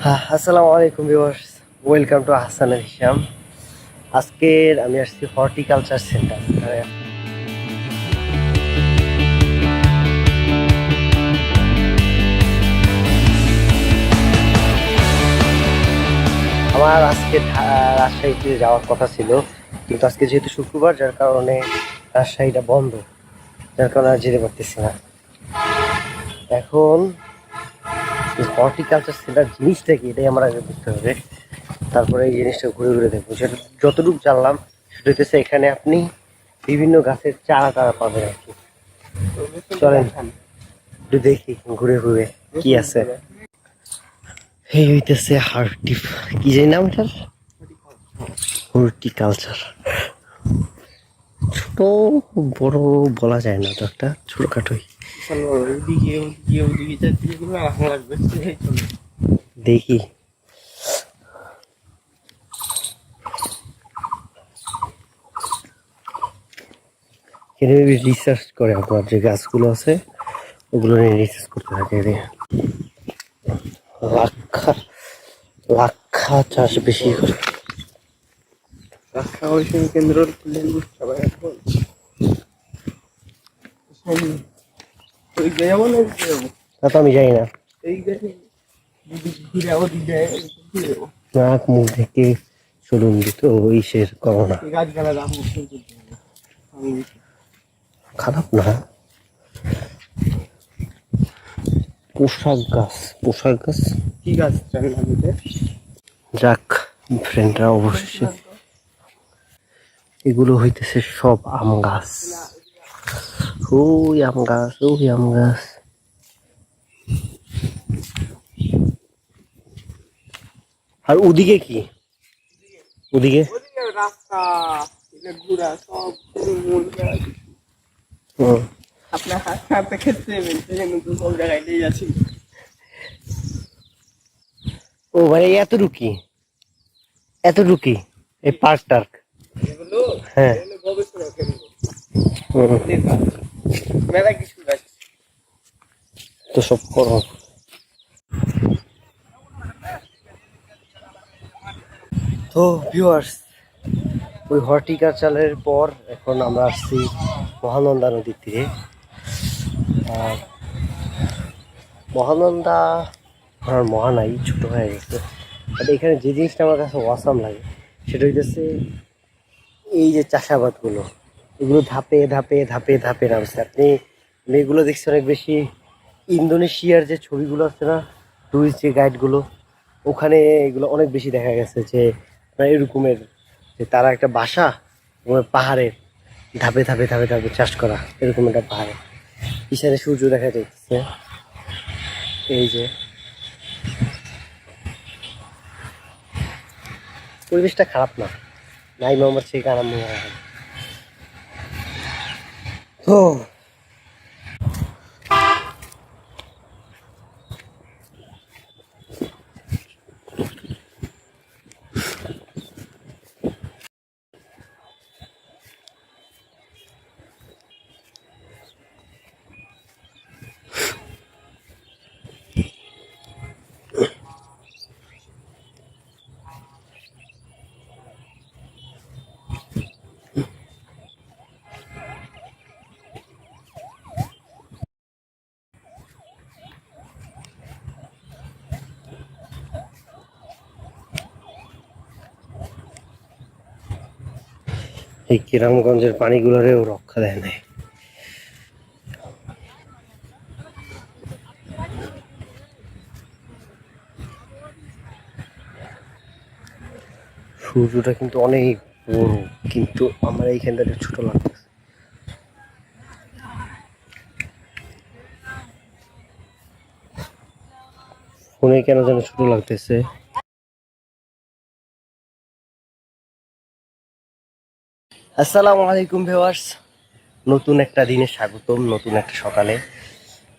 আসসালামু আলাইকুম viewers, welcome to হাসানের হিসাম। আজকের আমি আসছি হর্টিকালচার সেন্টার। আমার আজকে রাজশাহীতে যাওয়ার কথা ছিল, কিন্তু আজকে যেহেতু শুক্রবার, যার কারণে রাজশাহীটা বন্ধ, যার কারণে আর যেতে পারতেছি না। এখন হর্টিকালচার সেন্টার জিনিসটা কি, এটাই আমার আগে বুঝতে হবে, তারপরে এই জিনিসটা ঘুরে ঘুরে দেখবো। সেটা যতটুকু জানলাম সেটা হচ্ছে এখানে আপনি বিভিন্ন গাছের চারা টারা পাবেন আর কি। চলেন একটু দেখি ঘুরে ঘুরে কি আছে। এই হইতেছে কি জানি নাম এটার, হর্টিকালচার। ছোট বড় বলা যায় না, তো একটা ছোটখাটোই। দেখি এখানে রিসার্চ করে, আপনার যে গাছগুলো আছে ওগুলো নিয়ে রিসার্চ করতে থাকে। লাক্ষা লাক্ষা চাষ বেশি করে। রাক্ষা গবেষণা কেন্দ্র সবাই এখন যাবো না, তা তো আমি জানি না, এই ঘুরে যাবো দিকে নাক মুখ থেকে চলুন দিত ইসের করোনা। গাছগালা দাম খারাপ না, পোশাক গাছ কি গাছ যাক ফ্রেন্ডরা, অবশ্যই এগুলো হইতেছে সব আম গাছ। ওই আম গাছ, ওই আম গাছ। আর ওদিকে কি, ওদিকে রাস্তা ঘুরা সব আপনার হাত খাতে ক্ষেত্রে সব জায়গায় নিয়ে যাচ্ছি। ও মানে এতটুকি এই পার্ক টার্ক। হ্যাঁ, গবেষণা কেন্দ্র মেলা কিছু গাছ তো সব করো। তো ভিউয়ার্স, ওই হর্টিকালচারের পর এখন আমরা আসছি মহানন্দা নদীর তীরে। আর মহানন্দা আমার মহানাই ছোট হয়ে গেছে, বাট এখানে যে জিনিসটা আমার কাছে ওয়াসাম লাগে সেটা হইতেছে এই যে চাষাবাদগুলো, এগুলো ধাপে ধাপে ধাপে ধাপে নামছে। আপনি এগুলো দেখছি অনেক বেশি ইন্দোনেশিয়ার যে ছবিগুলো আছে না, টুরিস্ট যে গাইডগুলো, ওখানে এগুলো অনেক বেশি দেখা গেছে যে এরকমের, যে তারা একটা বাসা পাহাড়ের ধাপে ধাপে ধাপে ধাপে চাষ করা, এরকম একটা পাহাড়ে পিছনে সূর্য দেখা যাচ্ছে। এই যে পরিবেশটা খারাপ না, নাই মোহাম্মদ শেখ আরাম তো। এই কিরামগঞ্জের পানিগুলোরেও রক্ষা দেয় নাই। সূর্যটা কিন্তু অনেক বড়, কিন্তু আমার এইখানটা ছোট লাগতেছে। ফোনে কেন যেন ছোট লাগতেছে। আসসালামু আলাইকুম ভিউয়ার্স, নতুন একটা দিনে স্বাগতম, নতুন একটা সকালে।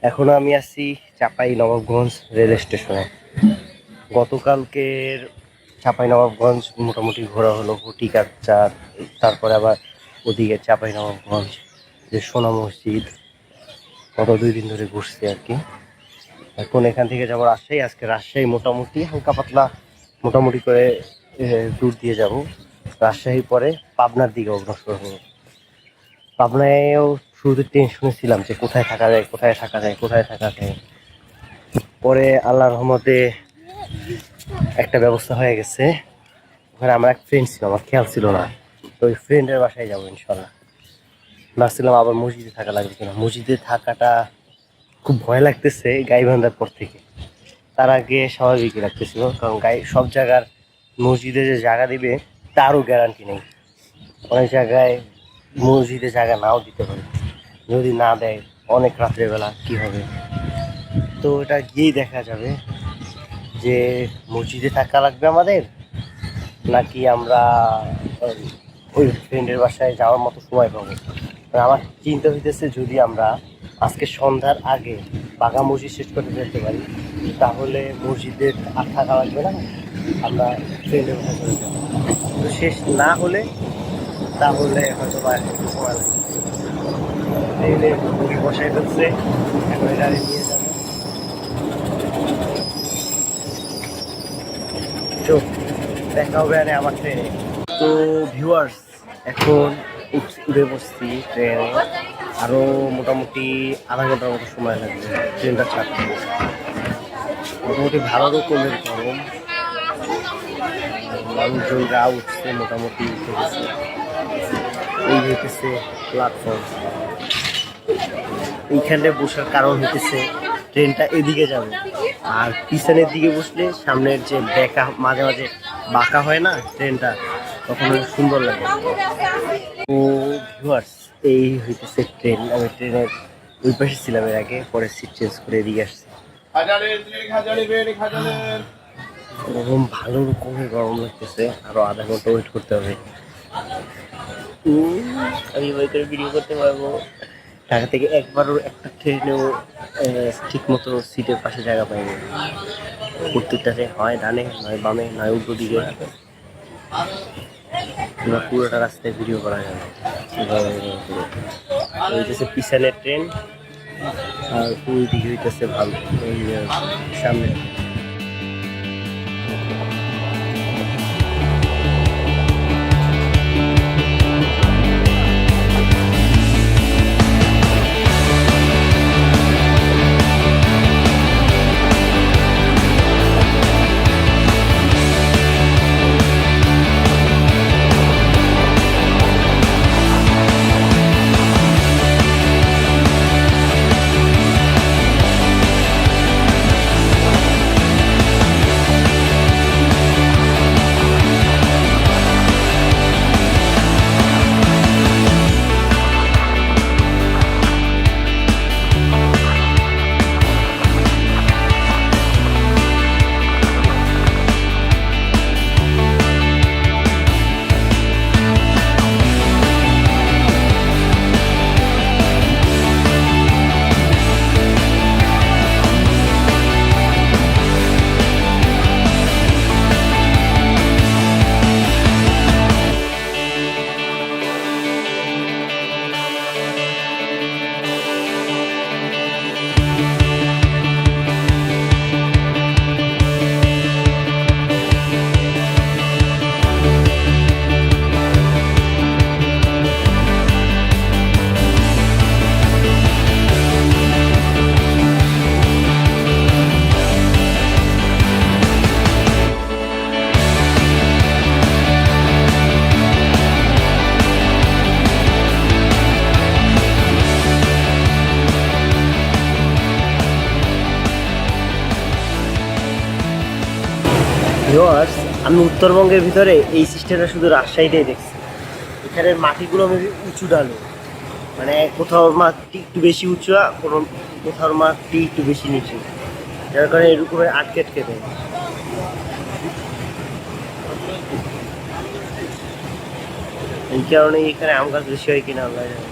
এখন আমি আছি চাপাই নবাবগঞ্জ রেল স্টেশনে। গতকালকের চাপাই নবাবগঞ্জ মোটামুটি ঘোরা হলো, হর্টিকালচার, তারপরে আবার ওদিকে চাপাই নবাবগঞ্জ যে সোনা মসজিদ, গত 2 দিন ধরে ঘুরছি আর কি। এখন এখান থেকে যাবো রাজশাহী। আজকে রাজশাহী মোটামুটি হালকা পাতলা মোটামুটি করে ট্যুর দিয়ে যাব। রাজশাহীর পরে পাবনার দিকে অগ্রসর হবো। পাবনায়ও শুরুতে টেনশনে ছিলাম যে কোথায় থাকা যায়, কোথায় থাকা যায়, কোথায় থাকা যায়। পরে আল্লাহর রহমতে একটা ব্যবস্থা হয়ে গেছে। ওখানে আমার এক ফ্রেন্ড ছিল, আমার খেয়াল ছিল না, তো ওই ফ্রেন্ডের বাসায় যাবো ইনশাল্লাহ। ভাবছিলাম আবার মসজিদে থাকা লাগবে কিনা। মসজিদে থাকাটা খুব ভয় লাগতেছে গাইবান্ধার পর থেকে। তার আগে স্বাভাবিকই লাগতেছিল, কারণ সব জায়গার মসজিদে যে জায়গা দিবে তারও গ্যারান্টি নেই। অনেক জায়গায় মসজিদে জায়গা নাও দিতে পারে। যদি না দেয় অনেক রাত্রেবেলা কি হবে, তো এটা গিয়েই দেখা যাবে যে মসজিদে থাকা লাগবে আমাদের, নাকি আমরা ওই ফ্রেন্ডের বাসায় যাওয়ার মতো সময় পাবো। আমার চিন্তা হইতেছে যদি আমরা আজকে সন্ধ্যার আগে বাঘা মসজিদ শেষ করতে যেতে পারি, তাহলে মসজিদে আর থাকা লাগবে না, আমরা ফ্রেন্ডের বাসায় চলে যাবো। তো শেষ না হলে তাহলে হয়তো বা একটু সময় লাগবে। ট্রেনে মুড়ি বসাই ফেলছে, এখন গাড়ি নিয়ে যাবে। তো দেখা হবে আরে আমার ট্রেনে। তো ভিউয়ার্স, এখন উঠে বসছি ট্রেনে। আরো মোটামুটি আধা ঘন্টার মতো সময় লাগবে ট্রেনটা ছাড়তে। মোটামুটি ভালো রকমের গরম, মানুষজনরা উঠছে, মোটামুটি উঠে গেছে। এই হইতেছে প্ল্যাটফর্ম। এইখানে বসার কারণ হইতেছে ট্রেনটা এদিকে যাবে, আর পিছনের দিকে বসলে সামনের যে বেঁকা মাঝে মাঝে বাঁকা হয় না ট্রেনটা, তখন সুন্দর লাগে। ও ভিউয়ার্স, এই হইতেছে ট্রেন। আমি ট্রেনের ওই পাশে ছিলাম এর আগে, পরে সিট চেঞ্জ করে এদিকে আসছি। গরম, ভালো রকমের গরম লাগতেছে। আরো আধা ঘন্টা ওয়েট করতে হবে। আমি ওই করে ভিডিও করতে পারবো। ঢাকা থেকে একবারও একটা ট্রেনেও ঠিক মতো সিটের পাশে জায়গা পাইনি। প্রত্যেকটাতে হয় ডানে, নয় বামে, নয় উল্টো দিকে। পুরোটা রাস্তায় ভিডিও করা যাবে। হইতেছে পিছনের ট্রেন, আর ওই দিকে হইতেছে ভালো ওই সামনে। ভিউয়ার্স, আমি উত্তরবঙ্গের ভিতরে এই সিস্টেমটা শুধু রাজশাহীতেই দেখছি। এখানের মাটিগুলো আমি উঁচু ডালো, মানে কোথাও মাটি একটু বেশি উঁচু, কোনো কোথাও মাটি একটু বেশি নিচু, যার কারণে এরকম আটকে আটকে দেয়। এই কারণে এখানে আম গাছ বেশি হয় কিনা আল্লাহ জানে।